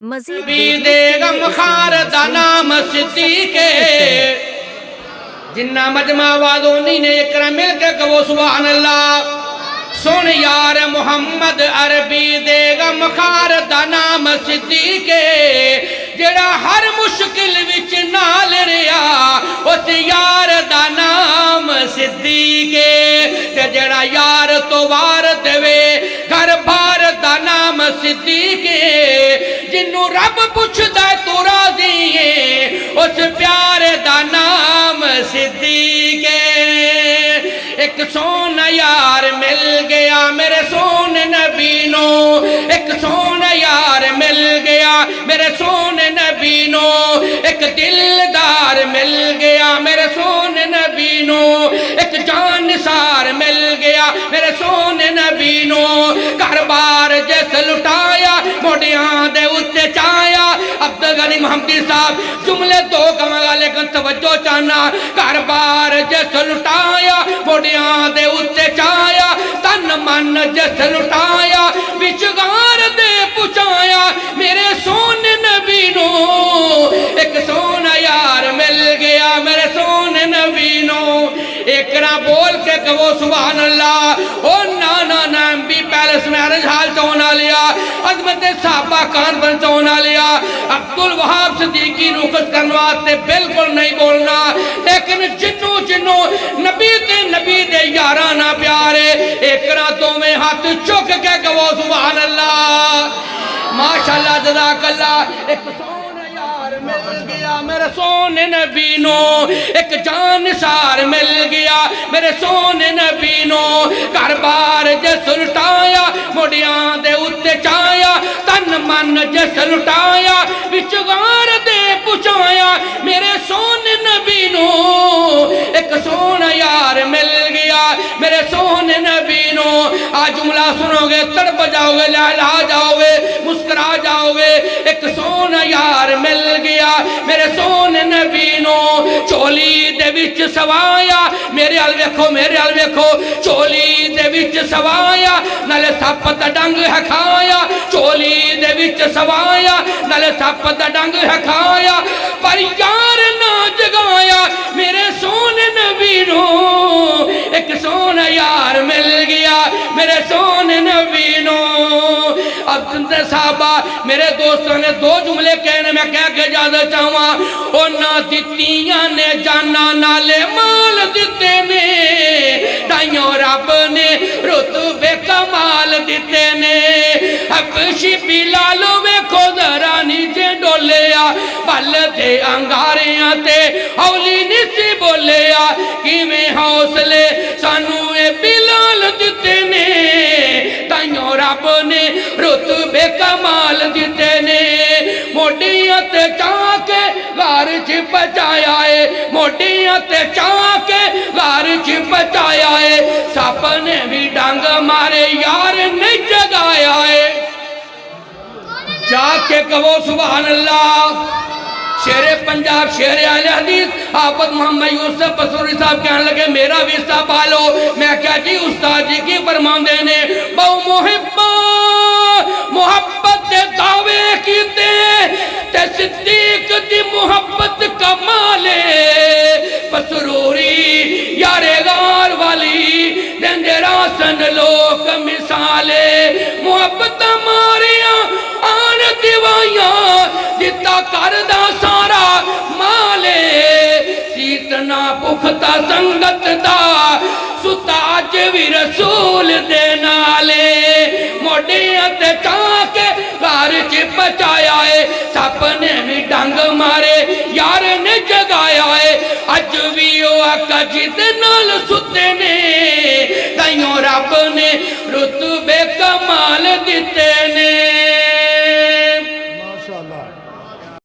मजीद देगा मुखार दा नाम सिद्दीके जिन्ना मजमा वादोनी ने एकरा मिल के कहो सुभान अल्लाह। सुन यार मुहम्मद अरबी देगा मुखार दा नाम सिद्दीके जेड़ा हर मुश्किल विच नाल रिया उस यार दा नाम सिद्दीके ते जेड़ा यार तो वार देवे घर बार दा नाम सिद्दीके जिन्नू रब पुछदा तू राज़ी है उस प्यार दा नाम सिद्दीके। एक सोना यार मिल गया मेरे सोने नबी नो, एक सोना यार मिल गया मेरे सोने नबी नो, एक दिलदार मिल गया मेरे सोने नबी नो, एक जानसार मिल गया मेरे सोने नबी नो। घर बार जैस लुटाया मोडियां दे उत्ते चाया। अब्दुल गनी मोहम्मदी साहब जुमले दो कमांगा लेकिन तवज्जो चाहना। घर बार जैस लुटाया मोडियां दे उत्ते चाया, तन मन जैस लुटाया विचगार दे पुचाया मेरे सोने नबी नो। एक सोना यार मिल गया मेरे सोने नबी नो। एकरा बोल के कहो सुभान अल्लाह। ओ नाना नाम भी पैलेस मैरिज हाल चौना लिया, अजमत साहबा कान बन चौना लिया। अब्दुल वहाब सिद्दीकी रुखस करने वास्ते बिल्कुल नहीं बोलना, लेकिन जिन्नू जिन्नू नबी दे यारा ना प्यारे एकरा तो में हाथ चुक के कहो सुभान अल्लाह माशाअल्लाह जज़ाकल्लाह। एक सोना यार मिल गया मेरे सोने नबी नो, एक जानसार मिल गया मेरे सोने नबी नो। घर बार जस लुटाया मोडियां दे उत्ते चाया, तन मन जस लुटाया विचगार दे पुचाया मेरे सोने नबी नो। एक सोना यार मिल गया मेरे सोने नबी नो। आज जुमला सुनोगे तड़प जाओगे, लहला जाओगे, मुस्कुरा जाओगे। एक सोना यार मिल गया मेरे सोने नबी नो। चोली दे विच सवाया मेरे अल वेखो, मेरे अल वेखो। चोली दे विच सवाया नाले सप दा डंग है खाया, चोली दे विच सवाया नाले सप दा डंग है खाया, पर यार ना जगाया मेरे सोने नबी नो। एक सोना यार मिल गया मेरे सोने नबी नो। अब साहबा मेरे दोस्तों ने दो जुमले कहने में कह के ज्यादा चाहवा। ओ ना दित्तियां ने जाना नाले माल दिते ने, ताइयों रब ने रुतबे कमाल दिते ने। हबशी बिलाल वेखो जरा नीचे डोलिया, बल दे अंगारियां ते हौली निसी बोलिया। किवें हौसले सानू ए बिलाल दिते ने, ताइयों रब ने रुतबे कमाल दिते ने। मोडियां ते चाके घर च बचाया है, मोडियां ते चाके घर च बचाया है। सप ने भी डंग मारे यार नहीं जगाया है। जाके कहो सुभान अल्लाह। शेरे पंजाब शेरे आले हदीस आफत मोहम्मद यूसुफ बसूरी साहब कहने लगे मेरा भी हिस्सा पालो। मैं क्या जी उस्ताद जी की फरमांदे ने बहु मुहिब्बा मुहब्बत दे दावे कीते ते सिद्दीक दी मुहब्बत कमाले। बसरूरी यारे गार वाली देंदे रासन लोक मिसाले। मुहब्बत मारिया आन दिवाइया दिता करदा सारा माले। सीतना पुखता संगत दा सुता अज भी रसूल दे नाले। मोडियां ते चाके घर च बचाया है, सपने भी डंग मारे यार ने जगाया है। अज भी ओ आका जिद नाल सुते ने, ताइयों रब ने रुतबे कमाल दिते